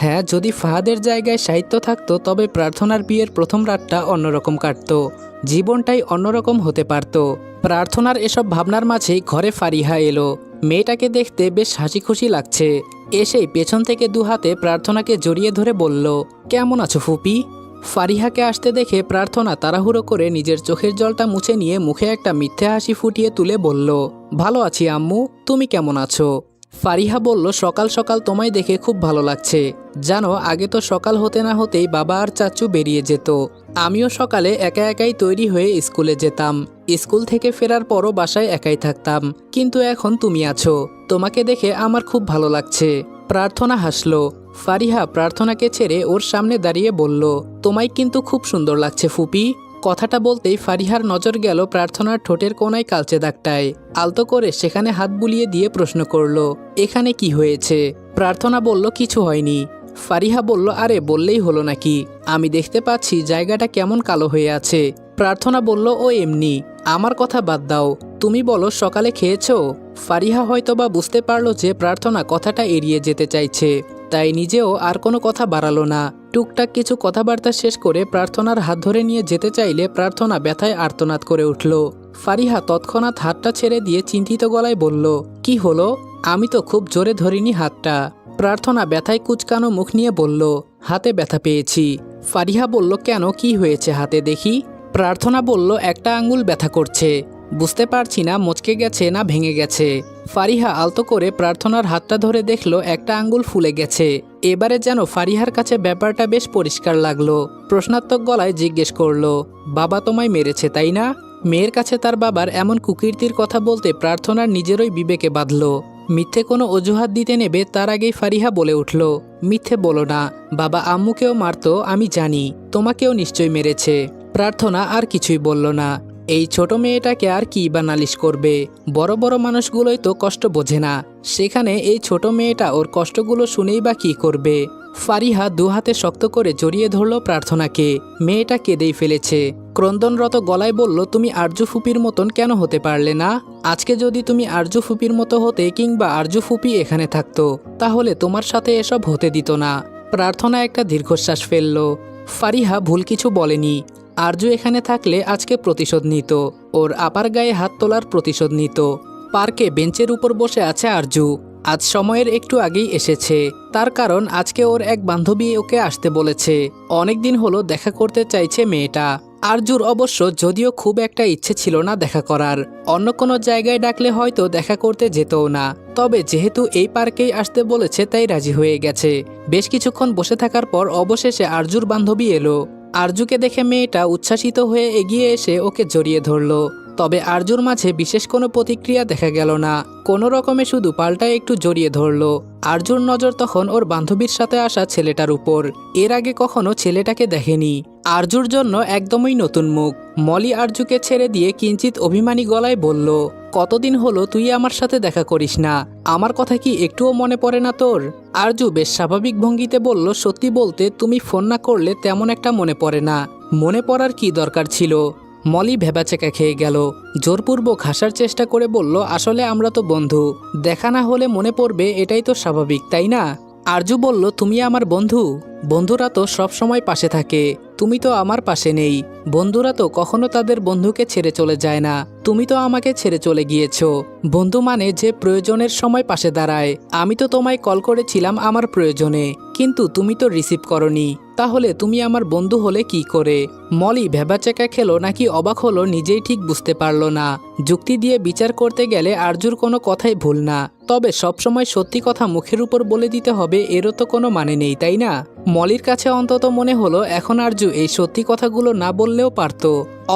হ্যাঁ, যদি ফাহাদের জায়গায় সাহিত্য থাকতো তবে প্রার্থনার বিয়ের প্রথম রাতটা অন্যরকম কাটতো, জীবনটাই অন্যরকম হতে পারত। প্রার্থনার এসব ভাবনার মাঝেই ঘরে ফারিহা এলো। মেয়েটাকে দেখতে বেশ হাসি খুশি লাগছে। এসেই পেছন থেকে দুহাতে প্রার্থনাকে জড়িয়ে ধরে বলল, কেমন আছো ফুপি? ফারিহাকে আসতে দেখে প্রার্থনা তাড়াহুড়ো করে নিজের চোখের জলটা মুছে নিয়ে মুখে একটা মিথ্যে হাসি ফুটিয়ে তুলে বলল, ভালো আছি আম্মু, তুমি কেমন আছো? ফারিহা বলল, সকাল সকাল তোমায় দেখে খুব ভালো লাগছে। জানো, আগে তো সকাল হতে না হতেই বাবা আর চাচু বেরিয়ে যেত। আমিও সকালে একা একাই তৈরি হয়ে স্কুলে যেতাম। স্কুল থেকে ফেরার পরও বাসায় একাই থাকতাম। কিন্তু এখন তুমি আছো, তোমাকে দেখে আমার খুব ভালো লাগছে। প্রার্থনা হাসল। ফারিহা প্রার্থনাকে ছেড়ে ওর সামনে দাঁড়িয়ে বলল, তোমায় কিন্তু খুব সুন্দর লাগছে ফুপি। কথাটা বলতেই ফারিহার নজর গেল প্রার্থনার ঠোঁটের কোনায় কালচে দাগটায়। আলতো করে সেখানে হাত বুলিয়ে দিয়ে প্রশ্ন করল, এখানে কি হয়েছে? প্রার্থনা বলল, কিছু হয়নি। ফারিহা বলল, আরে বললেই হলো নাকি, আমি দেখতে পাচ্ছি জায়গাটা কেমন কালো হয়ে আছে। প্রার্থনা বলল, ও এমনি, আমার কথা বাদ দাও, তুমি বলো সকালে খেয়েছো? ফারিহা হয়তোবা বুঝতে পারল যে প্রার্থনা কথাটা এড়িয়ে যেতে চাইছে, তাই নিজেও আর কোনো কথা বাড়ালো না। টুকটাক কিছু কথাবার্তা শেষ করে প্রার্থনার হাত ধরে নিয়ে যেতে চাইলে প্রার্থনা ব্যথায় আর্তনাদ করে উঠল। ফারিহা তৎক্ষণাৎ হাতটা ছেড়ে দিয়ে চিন্তিত গলায় বলল, কি হলো? আমি তো খুব জোরে ধরিনি হাতটা। প্রার্থনা ব্যথায় কুচকানো মুখ নিয়ে বলল, হাতে ব্যথা পেয়েছি। ফারিহা বলল, কেন, কি হয়েছে হাতে দেখি? প্রার্থনা বলল, একটা আঙ্গুল ব্যথা করছে, বুঝতে পারছি না মচকে গেছে না ভেঙে গেছে। ফারিহা আলতো করে প্রার্থনার হাতটা ধরে দেখল একটা আঙ্গুল ফুলে গেছে। এবারে যেন ফারিহার কাছে ব্যাপারটা বেশ পরিষ্কার লাগলো। প্রশ্নাত্মক গলায় জিজ্ঞেস করলো, বাবা তোমায় মেরেছে তাই না? মেয়ের কাছে তার বাবার এমন কুকীর্তির কথা বলতে প্রার্থনার নিজেরই বিবেকে বাঁধল। মিথ্যে কোনো অজুহাত দিতে নেবে তার আগেই ফারিহা বলে উঠল, মিথ্যে বলো না, বাবা আম্মুকেও মারতো আমি জানি, তোমাকেও নিশ্চয়ই মেরেছে। প্রার্থনা আর কিছুই বলল না। এই ছোট মেয়েটাকে আর কি বা নালিশ করবে? বড় বড় মানুষগুলোই তো কষ্ট বোঝে না, সেখানে এই ছোট মেয়েটা ওর কষ্টগুলো শুনেই বা কি করবে? ফারিহা দুহাতে শক্ত করে জড়িয়ে ধরল প্রার্থনাকে। মেয়েটা কেঁদেই ফেলেছে। ক্রন্দনরত গলায় বলল, তুমি আরজু ফুপির মতন কেন হতে পারলে না? আজকে যদি তুমি আরজু ফুপির মতো হতে কিংবা আরজু ফুপি এখানে থাকতো, তাহলে তোমার সাথে এসব হতে দিত না। প্রার্থনা একটা দীর্ঘশ্বাস ফেলল। ফারিহা ভুল কিছু বলেনি। আরজু এখানে থাকলে আজকে প্রতিশোধ নিত, ওর আপার গায়ে হাত তোলার প্রতিশোধ নিত। পার্কে বেঞ্চের উপর বসে আছে আরজু। আজ সময়ের একটু আগেই এসেছে, তার কারণ আজকে ওর এক বান্ধবী ওকে আসতে বলেছে। অনেকদিন হলো দেখা করতে চাইছে মেয়েটা। আরজুর অবশ্য যদিও খুব একটা ইচ্ছে ছিল না দেখা করার, অন্য কোনো জায়গায় ডাকলে হয়তো দেখা করতে যেতও না। তবে যেহেতু এই পার্কেই আসতে বলেছে তাই রাজি হয়ে গেছে। বেশ কিছুক্ষণ বসে থাকার পর অবশেষে আরজুর বান্ধবী এলো। আরজুকে দেখে মেয়েটা উচ্ছ্বাসিত হয়ে এগিয়ে এসে ওকে জড়িয়ে ধরল। তবে আরজুর মাঝে বিশেষ কোনো প্রতিক্রিয়া দেখা গেল না, কোনো রকমে শুধু পাল্টায় একটু জড়িয়ে ধরল। আরজুর নজর তখন ওর বান্ধবীর সাথে আসা ছেলেটার উপর। এর আগে কখনো ছেলেটাকে দেখেনি। আরজুর জন্য একদমই নতুন মুখ। মলি আরজুকে ছেড়ে দিয়ে কিঞ্চিত অভিমানী গলায় বলল, কতদিন হলো তুই আমার সাথে দেখা করিস না, আমার কথা কি একটুও মনে পড়ে না তোর? আরজু বেশ স্বাভাবিক ভঙ্গিতে বলল, সত্যি বলতে তুমি ফোন না করলে তেমন একটা মনে পড়ে না। মনে পড়ার কি দরকার ছিল? মলি ভেবাচেকা খেয়ে গেল। জোরপূর্বক হাসার চেষ্টা করে বলল, আসলে আমরা তো বন্ধু, দেখা না হলে মনে পড়বে এটাই তো স্বাভাবিক, তাই না? আরজু বলল, তুমি আমার বন্ধু? বন্ধুরা তো সব সময় পাশে থাকে, তুমি তো আমার পাশে নেই। বন্ধুরা তো কখনো তাদের বন্ধুকে ছেড়ে চলে যায় না, তুমি তো আমাকে ছেড়ে চলে গিয়েছো। বন্ধু মানে যে প্রয়োজনের সময় পাশে দাঁড়ায়। আমি তো তোমায় কল করেছিলাম আমার প্রয়োজনে, কিন্তু তুমি তো রিসিভ করনি, তাহলে তুমি আমার বন্ধু হলে কি করে? মলি ভেবাচেকা খেলো নাকি অবাক হলো নিজেই ঠিক বুঝতে পারল না। যুক্তি দিয়ে বিচার করতে গেলে আরজুর কোনো কথাই ভুল না, তবে সবসময় সত্যি কথা মুখের উপর বলে দিতে হবে এরও তো কোনো মানে নেই, তাই না? মলির কাছে অন্তত মনে হলো এখন আরজু এই সত্যি কথাগুলো না বললেও পারত,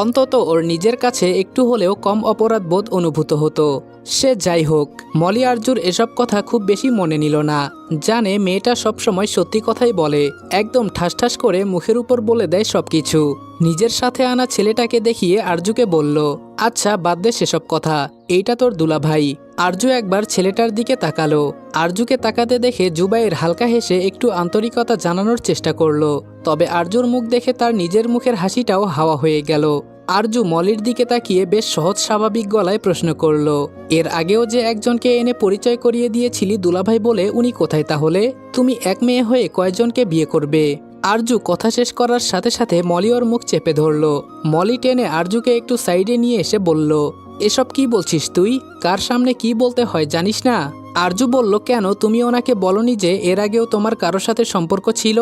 অন্তত ওর নিজের কাছে একটু হলেও কম অপরাধবোধ অনুভূত হতো। সে যাই হোক, মলি আরজুর এসব কথা খুব বেশি মনে নিল না। জানে মেয়েটা সবসময় সত্যি কথাই বলে, একদম ঠাস ঠাস করে মুখের উপর বলে দেয় সবকিছু। নিজের সাথে আনা ছেলেটাকে দেখিয়ে আরজুকে বলল, আচ্ছা বাদ দে সেসব কথা, এইটা তোর দুলাভাই। আরজু একবার ছেলেটার দিকে তাকালো। আরজুকে তাকাতে দেখে জুবাইর হালকা হেসে একটু আন্তরিকতা জানানোর চেষ্টা করলো, তবে আরজুর মুখ দেখে তার নিজের মুখের হাসিটাও হাওয়া হয়ে গেল। আরজু মলির দিকে তাকিয়ে বেশ সহজ স্বাভাবিক গলায় প্রশ্ন করল, এর আগেও যে একজনকে এনে পরিচয় করিয়ে দিয়েছিলি দুলাভাই বলে, উনি কোথায় তাহলে? তুমি এক মেয়ে হয়ে কয়জনকে বিয়ে করবে? আরজু কথা শেষ করার সাথে সাথে মলি ওর মুখ চেপে ধরল। মলি টেনে আরজুকে একটু সাইডে নিয়ে এসে বলল, এসব কি বলছিস তুই? কার সামনে কি বলতে হয় জানিস না? আরজু বলল, কেন তুমি ওনাকে বলনি যে এর আগেও তোমার কারোর সাথে সম্পর্ক ছিল?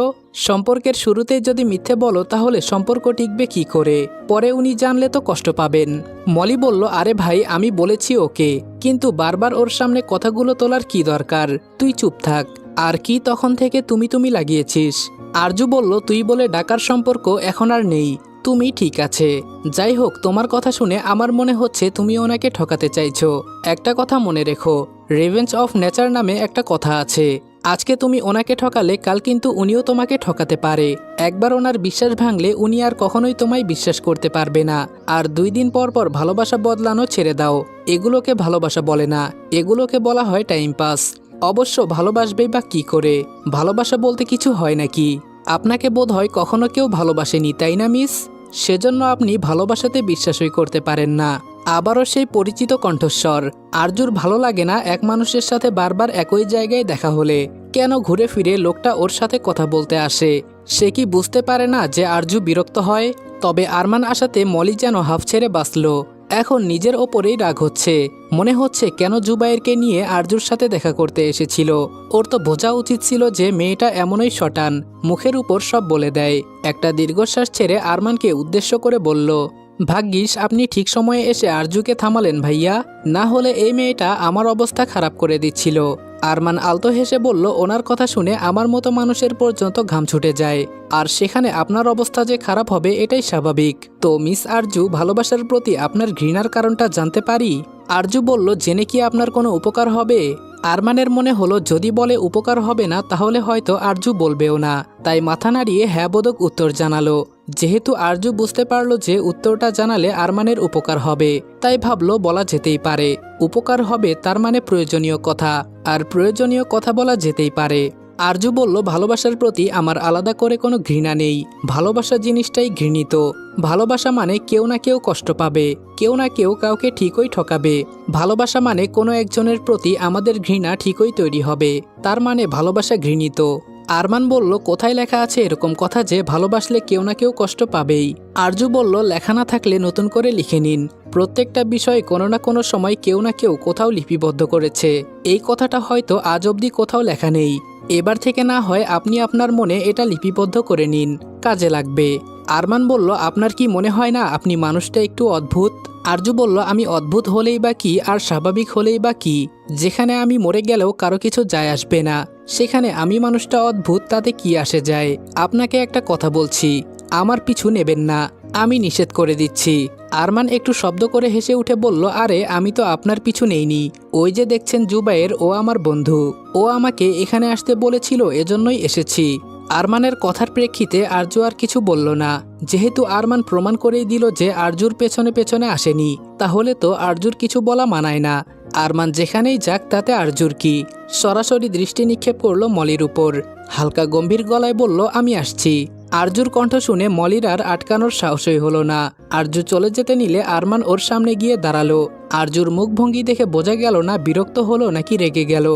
সম্পর্কের শুরুতেই যদি মিথ্যে বলো তাহলে সম্পর্ক টিকবে কি করে? পরে উনি জানলে তো কষ্ট পাবেন। মলি বলল, আরে ভাই আমি বলেছি ওকে, কিন্তু বারবার ওর সামনে কথাগুলো তোলার কি দরকার? তুই চুপ থাক। আর কি তখন থেকে তুমি লাগিয়েছিস? আরজু বলল, তুই বলে ডাকার সম্পর্ক এখন আর নেই। তুমি ঠিক আছে। যাই হোক, তোমার কথা শুনে আমার মনে হচ্ছে তুমি ওনাকে ঠকাতে চাইছো। একটা কথা মনে রেখো, রিভেঞ্জ অফ নেচার নামে একটা কথা আছে। আজকে তুমি ওনাকে ঠকালে কাল কিন্তু উনিও তোমাকে ঠকাতে পারে। একবার ওনার বিশ্বাস ভাঙলে উনি আর কখনোই তোমায় বিশ্বাস করতে পারবে না। আর 2 দিন পর পর ভালোবাসা বদলানো ছেড়ে দাও। এগুলোকে ভালোবাসা বলে না, এগুলোকে বলা হয় টাইম পাস। অবশ্য ভালোবাসবেই বা কি করে? ভালোবাসা বলতে কিছু হয় নাকি? আপনাকে বোধহয় কখনো কেউ ভালোবাসেনি, তাই না মিস? সেজন্য আপনি ভালোবাসাতে বিশ্বাসই করতে পারেন না। আবারও সেই পরিচিত কণ্ঠস্বর। আরজুর ভালো লাগে না এক মানুষের সাথে বারবার একই জায়গায় দেখা হলে। কেন ঘুরে ফিরে লোকটা ওর সাথে কথা বলতে আসে? সে কি বুঝতে পারে না যে আরজু বিরক্ত হয়? তবে আরমান আসাতে মলি যেন হাফ ছেড়ে বাঁচল। এখন নিজের ওপরেই রাগ হচ্ছে। মনে হচ্ছে কেন জুবাইরকে নিয়ে আরজুর সাথে দেখা করতে এসেছিল। ওর তো বোঝা উচিত ছিল যে মেয়েটা এমনই শটান, মুখের উপর সব বলে দেয়। একটা দীর্ঘশ্বাস ছেড়ে আরমানকে উদ্দেশ্য করে বলল, ভাগ্যিস আপনি ঠিক সময়ে এসে আরজুকে থামালেন ভাইয়া, না হলে এই মেয়েটা আমার অবস্থা খারাপ করে দিচ্ছিল। আরমান আলতো হেসে বলল, ওনার কথা শুনে আমার মতো মানুষের পর্যন্ত ঘাম ছুটে যায়, আর সেখানে আপনার অবস্থা যে খারাপ হবে এটাই স্বাভাবিক। তো মিস আরজু, ভালোবাসার প্রতি আপনার ঘৃণার কারণটা জানতে পারি? আরজু বলল, জেনে কি আপনার কোনো উপকার হবে? আরমানের মনে হলো যদি বলে উপকার হবে না তাহলে হয়তো আরজু বলবেও না, তাই মাথা নাড়িয়ে হ্যাঁ বোধক উত্তর জানালো। যেহেতু আরজু বুঝতে পারলো যে উত্তরটা জানালে আরমানের উপকার হবে, তাই ভাবলো বলা যেতেই পারে। উপকার হবে তার মানে প্রয়োজনীয় কথা, আর প্রয়োজনীয় কথা বলা যেতেই পারে। আরজু বলল, ভালোবাসার প্রতি আমার আলাদা করে কোনো ঘৃণা নেই। ভালোবাসা জিনিসটাই ঘৃণিত। ভালোবাসা মানে কেউ না কেউ কষ্ট পাবে, কেউ না কেউ কাউকে ঠিকই ঠকাবে। ভালোবাসা মানে কোনো একজনের প্রতি আমাদের ঘৃণা ঠিকই তৈরি হবে, তার মানে ভালোবাসা ঘৃণিত। আরমান বলল, কোথায় লেখা আছে এরকম কথা যে ভালোবাসলে কেউ না কেউ কষ্ট পাবেই? আরজু বলল, লেখা না থাকলে নতুন করে লিখে নিন। প্রত্যেকটা বিষয় কোনো না কোনো সময় কেউ না কেউ কোথাও লিপিবদ্ধ করেছে। এই কথাটা হয়তো আজ অবধি কোথাও লেখা নেই। এবার থেকে না হয় আপনি আপনার মনে এটা লিপিবদ্ধ করে নিন, কাজে লাগবে। আরমান বলল, আপনার কি মনে হয় না আপনি মানুষটা একটু অদ্ভুত? আরজু বলল, আমি অদ্ভুত হলেই বা কি আর স্বাভাবিক হলেই বা কি? যেখানে আমি মরে গেলেও কারো কিছু যায় আসবে না, সেখানে আমি মানুষটা অদ্ভুত, তাতে কি আসে যায়? আপনাকে একটা কথা বলছি, আমার পিছু নেবেন না, আমি নিষেধ করে দিচ্ছি। আরমান একটু শব্দ করে হেসে উঠে বলল, আরে আমি তো আপনার পিছু নেইনি। ওই যে দেখছেন জুবাইর, ও আমার বন্ধু। ও আমাকে এখানে আসতে বলেছিল, এজন্যই এসেছি। আরমানের কথার প্রেক্ষিতে আরজু আর কিছু বলল না। যেহেতু আরমান প্রমাণ করেই দিল যে আরজুর পেছনে পেছনে আসেনি, তাহলে তো আরজুর কিছু বলা মানায় না। আরমান যেখানেই যাক তাতে আরজুর কি? সরাসরি দৃষ্টি নিক্ষেপ করলো মলির উপর। হালকা গম্ভীর গলায় বলল, আমি আসছি। আরজুর কণ্ঠ শুনে মলির আর আটকানোর সাহসই হলো না। আরজু চলে যেতে নিলে আরমান ওর সামনে গিয়ে দাঁড়ালো। আরজুর মুখভঙ্গি দেখে বোঝা গেল না বিরক্ত হলো নাকি রেগে গেল।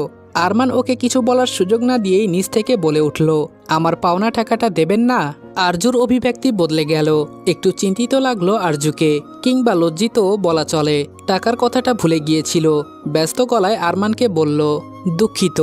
আরমান ওকে কিছু বলার সুযোগ না দিয়েই নিচ থেকে বলে উঠল, আমার পাওনা টাকাটা দেবেন না? আরজুর অভিব্যক্তি বদলে গেল। একটু চিন্তিত লাগলো আরজুকে, কিংবা লজ্জিতও বলা চলে। টাকার কথাটা ভুলে গিয়েছিল। ব্যস্ত গলায় আরমানকে বলল, দুঃখিত,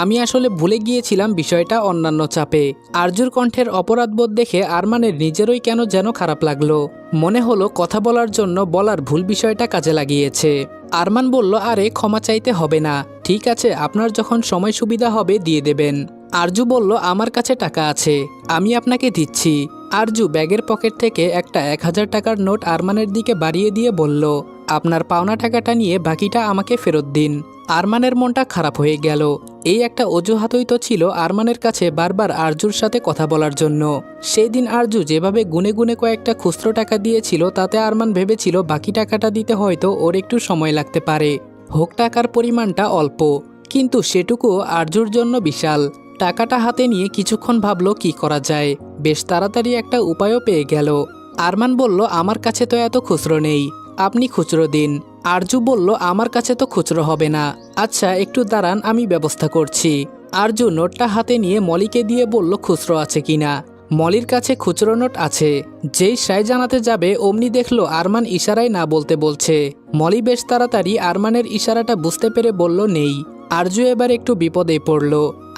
আমি আসলে ভুলে গিয়েছিলাম বিষয়টা অন্যান্য চাপে। আরজুর কণ্ঠের অপরাধবোধ দেখে আরমানের নিজেরই কেন যেন খারাপ লাগলো। মনে হলো কথা বলার জন্য বলার ভুল বিষয়টা কাজে লাগিয়েছে। আরমান বলল, আরে ক্ষমা চাইতে হবে না, ঠিক আছে, আপনার যখন সময় সুবিধা হবে দিয়ে দেবেন। আরজু বলল, আমার কাছে টাকা আছে, আমি আপনাকে দিচ্ছি। আরজু ব্যাগের পকেট থেকে একটা 1000 টাকার নোট আরমানের দিকে বাড়িয়ে দিয়ে বলল, আপনার পাওনা টাকাটা নিয়ে বাকিটা আমাকে ফেরত দিন। আরমানের মনটা খারাপ হয়ে গেল। এই একটা অজুহাতই তো ছিল আরমানের কাছে বারবার আরজুর সাথে কথা বলার জন্য। সেই দিন আরজু যেভাবে গুনে গুনে কয়েকটা খুচরো টাকা দিয়েছিল, তাতে আরমান ভেবেছিল বাকি টাকাটা দিতে হয়তো ওর একটু সময় লাগতে পারে। হোক টাকার পরিমাণটা অল্প, কিন্তু সেটুকু আরজুর জন্য বিশাল। টাকাটা হাতে নিয়ে কিছুক্ষণ ভাবলো কি করা যায়। বেশ তাড়াতাড়ি একটা উপায়ও পেয়ে গেল। আরমান বলল, আমার কাছে তো এত খুচরো নেই, আপনি খুচরো দিন। আরজু বলল, আমার কাছে তো খুচরো হবে না। আচ্ছা একটু দাঁড়ান, আমি ব্যবস্থা করছি। আরজু নোটটা হাতে নিয়ে মলিকে দিয়ে বলল, খুচরো আছে কিনা। মলির কাছে খুচরো নোট আছে। যেই সাই জানাতে যাবে অমনি দেখলো আরমান ইশারায় না বলতে বলছে। মলি বেশ তাড়াতাড়ি আরমানের ইশারাটা বুঝতে পেরে বলল, নেই। আরজু এবার একটু বিপদে পড়ল।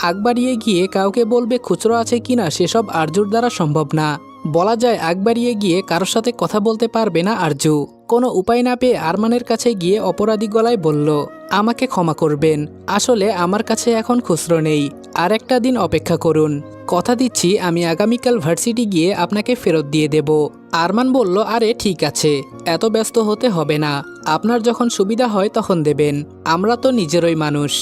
আগ বাড়িয়ে গিয়ে কাউকে বলবে খুচরো আছে কিনা সেসব আরজুর দ্বারা সম্ভব না। বলা যায় আগ বাড়িয়ে গিয়ে কারোর সাথে কথা বলতে পারবে না আরজু। কোনো উপায় না পেয়ে আরমানের কাছে গিয়ে অপরাধী গলায় বলল, আমাকে ক্ষমা করবেন, আসলে আমার কাছে এখন খুচরো নেই, আর একটা দিন অপেক্ষা করুন। কথা দিচ্ছি আমি আগামীকাল ভার্সিটি গিয়ে আপনাকে ফেরত দিয়ে দেব। আরমান বলল, আরে ঠিক আছে, এত ব্যস্ত হতে হবে না, আপনার যখন সুবিধা হয় তখন দেবেন, আমরা তো নিজেরই মানুষ,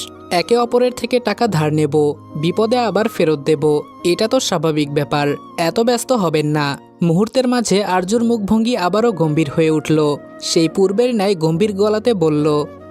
একে অপরের থেকে টাকা ধার নেব, বিপদে আবার ফেরত দেব, এটা তো স্বাভাবিক ব্যাপার, এত ব্যস্ত হবেন না। মুহূর্তের মাঝে আরজুর মুখভঙ্গি আবারও গম্ভীর হয়ে উঠল। সেই পূর্বের ন্যায় গম্ভীর গলাতে বলল,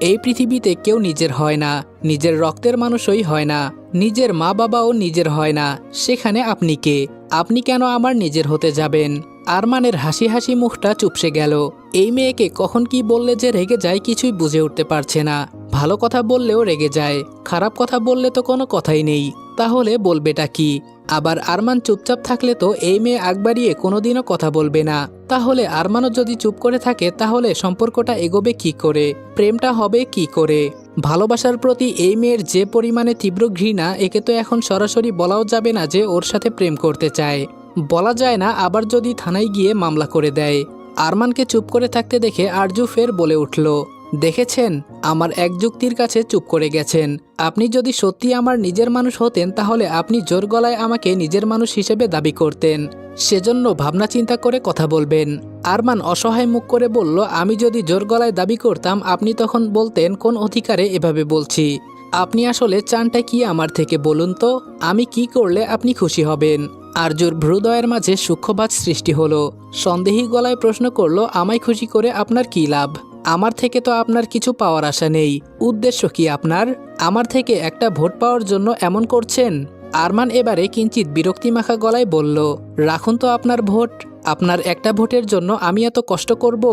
এই পৃথিবীতে কেউ নিজের হয় না, নিজের রক্তের মানুষই হয় না, নিজের মা বাবাও নিজের হয় না, সেখানে আপনি কে? আপনি কেন আমার নিজের হতে যাবেন? আরমানের হাসি হাসি মুখটা চুপসে গেল। এই মেয়েকে কখন কি বললে যে রেগে যায় কিছুই বুঝে উঠতে পারছে না। ভালো কথা বললেও রেগে যায়, খারাপ কথা বললে তো কোনো কথাই নেই, তাহলে বলবেটা কি? আবার আরমান চুপচাপ থাকলে তো এই মেয়ে আগ বাড়িয়ে কোনোদিনও কথা বলবে না। তাহলে আরমানও যদি চুপ করে থাকে তাহলে সম্পর্কটা এগোবে কি করে, প্রেমটা হবে কি করে? ভালোবাসার প্রতি এই মেয়ের যে পরিমাণে তীব্র ঘৃণা, একে তো এখন সরাসরি বলাও যাবে না যে ওর সাথে প্রেম করতে চায়। বলা যায় না আবার যদি থানায় গিয়ে মামলা করে দেয়। আরমানকে চুপ করে থাকতে দেখে আরজু ফের বলে উঠল, দেখেছেন, আমার এক যুক্তির কাছে চুপ করে গেছেন। আপনি যদি সত্যি আমার নিজের মানুষ হতেন তাহলে আপনি জোর গলায় আমাকে নিজের মানুষ হিসেবে দাবি করতেন, সেজন্য ভাবনা চিন্তা করে কথা বলবেন। আরমান অসহায় মুখ করে বলল, আমি যদি জোর গলায় দাবি করতাম আপনি তখন বলতেন কোন অধিকারে এভাবে বলছি? আপনি আসলে চানটা কি আমার থেকে বলুন তো, আমি কি করলে আপনি খুশি হবেন? আরজুর ভ্রুদয়ের মাঝে সূক্ষ্মবাদ সৃষ্টি হলো। সন্দেহী গলায় প্রশ্ন করল, আমায় খুশি করে আপনার কি লাভ? আমার থেকে তো আপনার কিছু পাওয়ার আশা নেই, উদ্দেশ্য কি আপনার? আমার থেকে একটা ভোট পাওয়ার জন্য এমন করছেন? আরমান এবারে কিঞ্চিত বিরক্তিমাখা গলায় বলল, রাখুন তো আপনার ভোট, আপনার একটা ভোটের জন্য আমি এত কষ্ট করব?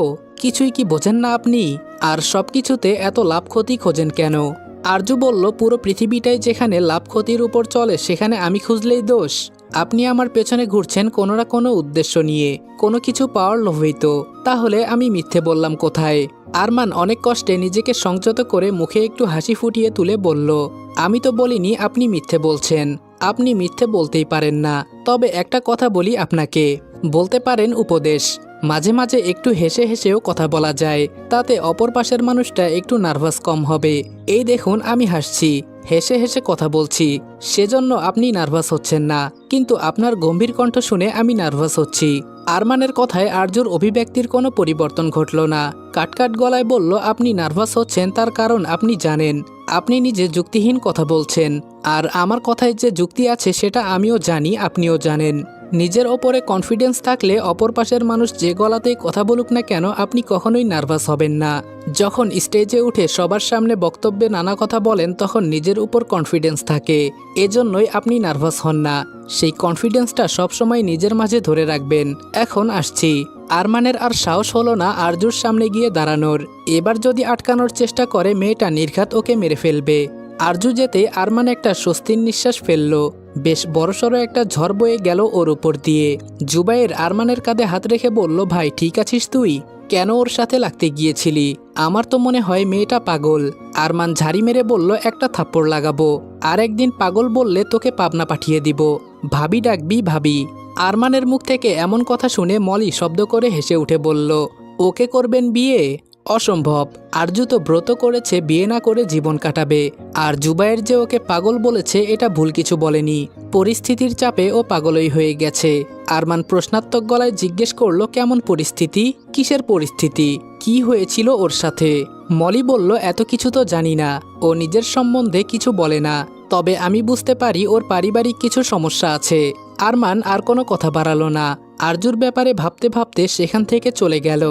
কিছুই কি বোঝেন না আপনি? আর সব কিছুতে এত লাভ ক্ষতি খোঁজেন কেন? আরজু বলল, পুরো পৃথিবীটাই যেখানে লাভ ক্ষতির উপর চলে সেখানে আমি খুঁজলেই দোষ? আপনি আমার পেছনে ঘুরছেন কোনো না কোনো উদ্দেশ্য নিয়ে, কোনো কিছু পাওয়ার লোভেই তো। তাহলে আমি মিথ্যে বললাম কোথায়? আরমান অনেক কষ্টে নিজেকে সংযত করে মুখে একটু হাসি ফুটিয়ে তুলে বলল, আমি তো বলিনি আপনি মিথ্যে বলছেন, আপনি মিথ্যে বলতেই পারেন না। তবে একটা কথা বলি আপনাকে, বলতে পারেন উপদেশ, মাঝে মাঝে একটু হেসে হেসেও কথা বলা যায়, তাতে অপর পাশের মানুষটা একটু নার্ভাস কম হবে। এই দেখুন আমি হাসছি, হেসে হেসে কথা বলছি, সেজন্য আপনি নার্ভাস হচ্ছেন না, কিন্তু আপনার গম্ভীর কণ্ঠ শুনে আমি নার্ভাস হচ্ছি। আরমানের কথায় আরজুর অভিব্যক্তির কোনো পরিবর্তন ঘটল না। কাটকাট গলায় বলল, আপনি নার্ভাস হচ্ছেন তার কারণ আপনি জানেন, আপনি নিজে যুক্তিহীন কথা বলছেন, আর আমার কথায় যে যুক্তি আছে সেটা আমিও জানি, আপনিও জানেন। নিজের ওপরে কনফিডেন্স থাকলে অপর পাশের মানুষ যে গলাতেই কথা বলুক না কেন আপনি কখনোই নার্ভাস হবেন না। যখন স্টেজে উঠে সবার সামনে বক্তব্যে নানা কথা বলেন তখন নিজের উপর কনফিডেন্স থাকে, এজন্যই আপনি নার্ভাস হন না। সেই কনফিডেন্সটা সবসময় নিজের মাঝে ধরে রাখবেন। এখন আসছি। আরমানের আর সাহস হলো না আরজুর সামনে গিয়ে দাঁড়ানোর। এবার যদি আটকানোর চেষ্টা করে মেয়েটা নির্ঘাত ওকে মেরে ফেলবে। আরজু যেতে আরমান একটা স্বস্তির নিঃশ্বাস ফেলল। বেশ বড়সড় একটা ঝড় বয়ে গেল ওর উপর দিয়ে। জুবাইর আরমানের কাঁধে হাত রেখে বলল, ভাই ঠিক আছিস তুই? কেন ওর সাথে লাগতে গিয়েছিলি? আমার তো মনে হয় মেয়েটা পাগল। আরমান ঝাড়ি মেরে বলল, একটা থাপ্পড় লাগাবো, আর একদিন পাগল বললে তোকে পাবনা পাঠিয়ে দিব, ভাবি ডাকবি ভাবি। আরমানের মুখ থেকে এমন কথা শুনে মলি শব্দ করে হেসে উঠে বলল, ওকে করবেন বিয়ে? অসম্ভব, আরজু তো ব্রত করেছে বিয়ে না করে জীবন কাটাবে। আর জুবাইর যে ওকে পাগল বলেছে এটা ভুল কিছু বলেনি, পরিস্থিতির চাপে ও পাগলই হয়ে গেছে। আরমান প্রশ্নাত্মক গলায় জিজ্ঞেস করলো, কেমন পরিস্থিতি? কিসের পরিস্থিতি? কি হয়েছিল ওর সাথে? মলি বলল, এত কিছু তো জানি না, ও নিজের সম্বন্ধে কিছু বলে না, তবে আমি বুঝতে পারি ওর পারিবারিক কিছু সমস্যা আছে। আরমান আর কোনো কথা বাড়ালো না, আরজুর ব্যাপারে ভাবতে ভাবতে সেখান থেকে চলে গেল।